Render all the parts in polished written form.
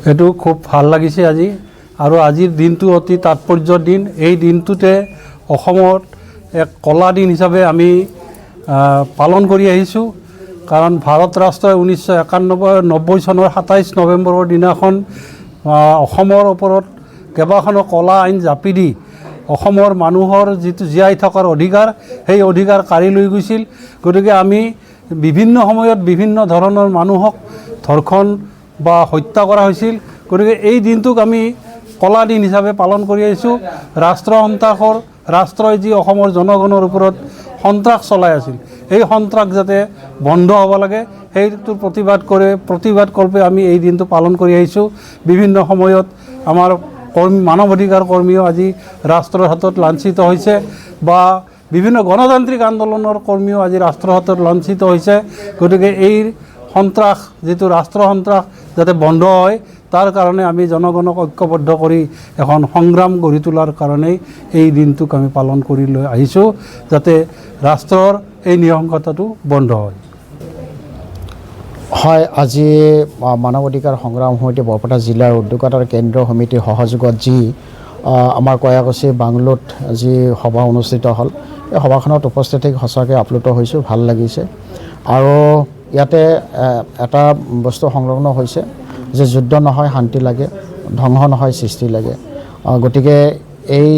এইটো খুব ভাল লাগিছে আজি আৰু আজিৰ দিনটো অতি তাৎপৰ্যৰ দিন। এই দিনটোতে অসমত এক কলা দিন হিচাপে আমি পালন কৰি আহিছোঁ। কাৰণ ভাৰত ৰাষ্ট্ৰই 1991 চনৰ 27 নৱেম্বৰৰ দিনাখন অসমৰ ওপৰত কেইবাখনো কলা আইন জাপি দি অসমৰ মানুহৰ যিটো জীয়াই থকাৰ অধিকাৰ, সেই অধিকাৰ কাঢ়ি লৈ গৈছিল। গতিকে আমি বিভিন্ন সময়ত বিভিন্ন ধৰণৰ মানুহক ধৰ্ষণ বা হত্যা কৰা হৈছিল। গতিকে এই দিনটোক আমি কলা দিন হিচাপে পালন কৰি আহিছোঁ। ৰাষ্ট্ৰই যি অসমৰ জনগণৰ ওপৰত সন্ত্ৰাস চলাই আছিল, এই সন্ত্ৰাস যাতে বন্ধ হ'ব লাগে, সেইটোৰ প্ৰতিবাদ কল্পে আমি এই দিনটো পালন কৰি আহিছোঁ। বিভিন্ন সময়ত আমাৰ মানৱ অধিকাৰ কৰ্মীও আজি ৰাষ্ট্ৰৰ হাতত লাঞ্ছিত হৈছে বা বিভিন্ন গণতান্ত্ৰিক আন্দোলনৰ কৰ্মীও আজি ৰাষ্ট্ৰৰ হাতত লাঞ্ছিত হৈছে। গতিকে এই সন্ত্ৰাস, যিটো ৰাষ্ট্ৰ সন্ত্ৰাস যাতে বন্ধ হয়, তাৰ কাৰণে আমি জনগণক ঐক্যবদ্ধ কৰি এখন সংগ্ৰাম গঢ়ি তোলাৰ কাৰণেই এই দিনটোক আমি পালন কৰি লৈ আহিছোঁ, যাতে ৰাষ্ট্ৰৰ এই নিৰংকতাটো বন্ধ হয়। হয়, আজি মানৱ অধিকাৰ সংগ্ৰাম সমিতি বৰপেটা জিলাৰ উদ্যোগতাৰ কেন্দ্ৰীয় সমিতিৰ সহযোগত যি আমাৰ কয়াকুছি বাংলোত যি সভা অনুষ্ঠিত হ'ল, এই সভাখনত উপস্থিত থাকি সঁচাকৈ আপ্লুত হৈছোঁ, ভাল লাগিছে। আৰু ইয়াতে এটা বস্তু সংলগ্ন হৈছে যে যুদ্ধ নহয় শান্তি লাগে, ধ্বংস নহয় সৃষ্টি লাগে। গতিকে এই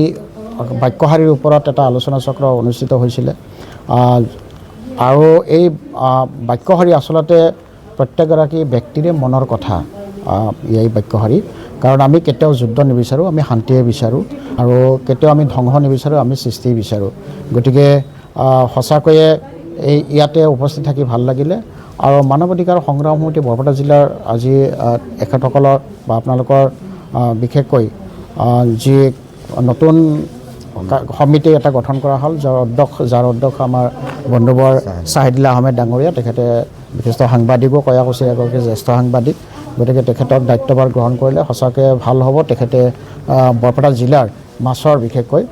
বাক্যশাৰীৰ ওপৰত এটা আলোচনা চক্ৰ অনুষ্ঠিত হৈছিলে। আৰু এই বাক্যশাৰী আচলতে প্ৰত্যেকগৰাকী ব্যক্তিৰে মনৰ কথা এই বাক্যশাৰী। কাৰণ আমি কেতিয়াও যুদ্ধ নিবিচাৰোঁ, আমি শান্তিয়ে বিচাৰোঁ। আৰু কেতিয়াও আমি ধ্বংস নিবিচাৰোঁ, আমি সৃষ্টি বিচাৰোঁ। গতিকে সঁচাকৈয়ে ইয়াতে উপস্থিত থাকি ভাল লাগিলে। আৰু মানৱ অধিকাৰ সংগ্ৰাম সমিতি বৰপেটা জিলাৰ আজি এখেতসকলৰ বা আপোনালোকৰ বিশেষকৈ যি নতুন সমিতি এটা গঠন কৰা হ'ল, যাৰ অধ্যক্ষ আমাৰ বন্ধুবৰ চাহিদুল্লাহ আহমেদ ডাঙৰীয়া। তেখেতে বিশিষ্ট সাংবাদিকো, কয়াকুছিৰ এগৰাকী জ্যেষ্ঠ সাংবাদিক। গতিকে তেখেতক দায়িত্বভাৰ গ্ৰহণ কৰিলে সঁচাকৈ ভাল হ'ব। তেখেতে বৰপেটা জিলাৰ মাছৰ বিশেষকৈ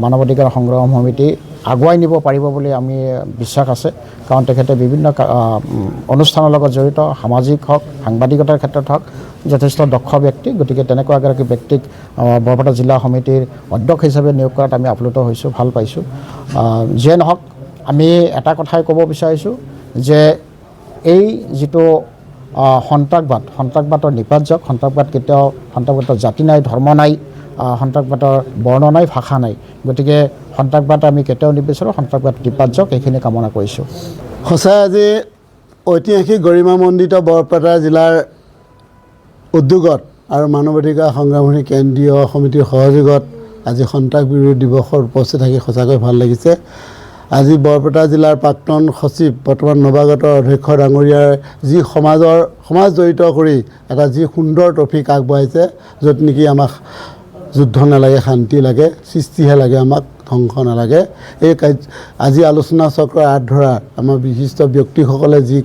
মানৱ অধিকাৰ সংগ্ৰাম সমিতি আগুৱাই নিব পাৰিব বুলি আমি বিশ্বাস আছে। কাৰণ তেখেতে বিভিন্ন অনুষ্ঠানৰ লগত জড়িত, সামাজিক হওক, সাংবাদিকতাৰ ক্ষেত্ৰত হওক, যথেষ্ট দক্ষ ব্যক্তি। গতিকে তেনেকুৱা এগৰাকী ব্যক্তিক বৰপেটা জিলা সমিতিৰ অধ্যক্ষ হিচাপে নিয়োগ কৰাত আমি আপ্লুত হৈছোঁ, ভাল পাইছোঁ। যিয়ে নহওক, আমি এটা কথাই ক'ব বিচাৰিছোঁ যে এই যিটো সন্ত্ৰাসবাদৰ নিপাত, সন্ত্ৰাসবাদৰ জাতি নাই, ধৰ্ম নাই, সন্ত্ৰাসবাদৰ বৰ্ণ নাই, ভাষা নাই। গতিকে সন্ত্ৰাসবাদ আমি কেতিয়াও নিবিচাৰোঁ, সন্ত্ৰাসবাদ নিপাত যাওক, এইখিনি কামনা কৰিছোঁ। সঁচাই আজি ঐতিহাসিক গৰিমামণ্ডিত বৰপেটা জিলাৰ উদ্যোগত আৰু মানৱ অধিকাৰ সংগ্ৰাম সমিতি কেন্দ্ৰীয় সমিতিৰ সহযোগত আজি সন্ত্ৰাস বিৰোধী দিৱসৰ উপস্থিত থাকি সঁচাকৈ ভাল লাগিছে। আজি বৰপেটা জিলাৰ প্ৰাক্তন সচিব, বৰ্তমান নৱাগত অধ্যক্ষ ডাঙৰীয়াৰ যি সমাজ জড়িত কৰি এটা যি সুন্দৰ টপিক আগবঢ়াইছে, য'ত নেকি আমাক যুদ্ধ নালাগে, শান্তি লাগে, সৃষ্টিহে লাগে, আমাক ধ্বংস নালাগে। এই আজি আলোচনা চক্ৰৰ হাত ধৰা আমাৰ বিশিষ্ট ব্যক্তিসকলে যি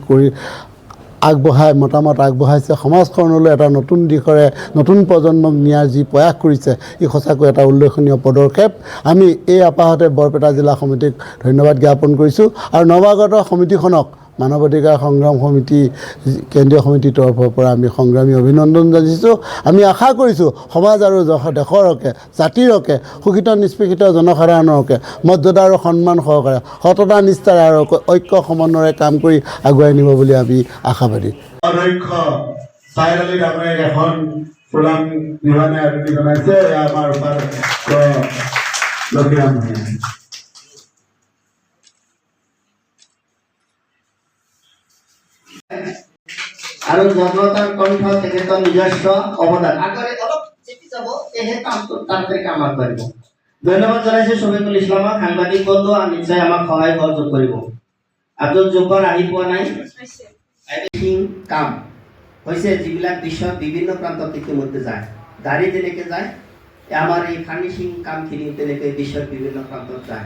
মতামত আগবঢ়াইছে, সমাজখনলৈ এটা নতুন দিশৰে নতুন প্ৰজন্মক নিয়াৰ যি প্ৰয়াস কৰিছে, ই সঁচাকৈ এটা উল্লেখনীয় পদক্ষেপ। আমি এই আপাহতে বৰপেটা জিলা সমিতিক ধন্যবাদ জ্ঞাপন কৰিছোঁ। আৰু নৱাগত সমিতিখনক মানৱ অধিকাৰ সংগ্ৰাম সমিতি কেন্দ্ৰীয় সমিতিৰ তৰফৰ পৰা আমি সংগ্ৰামী অভিনন্দন জনাইছোঁ। আমি আশা কৰিছোঁ সমাজ আৰু দেশৰ হকে, জাতিৰ হকে, শোষিত নিষ্পেষিত জনসাধাৰণৰ হকে মৰ্যাদা আৰু সন্মান সহকাৰে, সততা নিষ্ঠাৰে আৰু ঐক্য সমন্বয়েৰে কাম কৰি আগুৱাই নিব বুলি আমি আশাবাদী। অধ্যক্ষ চাহিদ আলী ডাঙৰীয়াক এখন প্ৰদান নিৰ্মাণে আবৃত্তি জনাইছে। আমাৰ লক্ষীৰাম আৰু জনতাৰ কণ্ঠ তেখেতৰ নিজস্ব অৱদান আগৰে অলপ চেপি যাব, সেই কামটো তাড়াতাড়ি কাম আগবাঢ়িব। ধন্যবাদ জনাইছোঁ শফিকুল ইছলামক, সাংবাদিক বন্ধু, নিশ্চয় আমাক সহায় সহযোগ কৰিব। আব্দুল জব্বাৰ আহি পোৱা নাই, কাম হৈছে যিবিলাক বিশ্বত বিভিন্ন প্ৰান্তত ইতিমধ্যে যায়, গাড়ী যেনেকৈ যায়, আমাৰ এই ফাৰ্নিচিং কামখিনি তেনেকৈ বিশ্বৰ বিভিন্ন প্ৰান্তত যায়।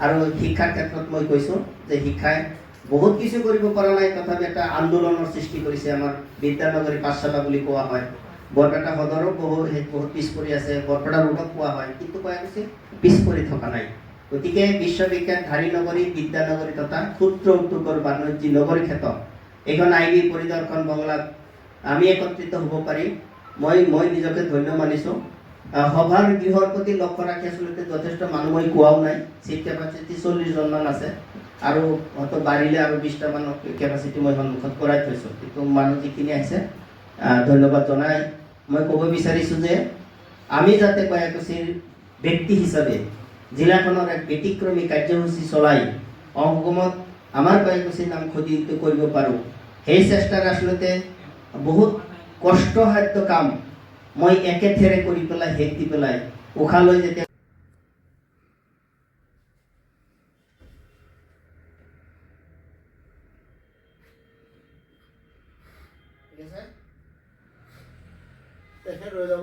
আৰু শিক্ষাৰ ক্ষেত্ৰত মই কৈছোঁ যে শিক্ষাই বহুত কিছু কৰিব পৰা নাই, তথাপি এটা আন্দোলনৰ সৃষ্টি কৰিছে। আমাৰ বিদ্যানগৰী পাঠশালা বুলি কোৱা হয়, বৰপেটা সদৰো বহুত পিছ পৰি আছে, বৰপেটা ৰোডক কোৱা হয়, কিন্তু কোৱা গৈছে পিছ পৰি থকা নাই। গতিকে বিশ্ববিখ্যাত নগৰী, বিদ্যানগৰী তথা ক্ষুদ্ৰ উদ্যোগৰ বাণিজ্য নগৰী ক্ষেত্ৰত এইখন আইবি পৰিদৰ্শন বংলাত আমি একত্ৰিত হ'ব পাৰিম মই নিজকে ধন্য মানিছোঁ সভাৰ গৃহৰ প্ৰতি লক্ষ্য ৰাখি আচলতে যথেষ্ট মানুহ মই কোৱাও নাই চিট কেপাচিটি 40জনমান আছে আৰু হয়তো বাঢ়িলে আৰু 20টামান কেপাচিটি মই সন্মুখত কৰাই থৈছোঁ কিন্তু মানুহ যিখিনি আহিছে ধন্যবাদ জনাই মই ক'ব বিচাৰিছোঁ যে আমি যাতে কয়াকুছিৰ ব্যক্তি হিচাপে জিলাখনৰ এক ব্যতিক্ৰমী কাৰ্যসূচী চলাই অসমত আমাৰ কয়াকুছিৰ নাম খোদিত কৰিব পাৰোঁ সেই চেষ্টাৰ আচলতে বহুত কষ্টসাধ্য কাম মই একেথেৰে কৰি পেলাই শেষ দি পেলাই উশাহ লৈ যেতিয়া তেখেত ৰৈ যাব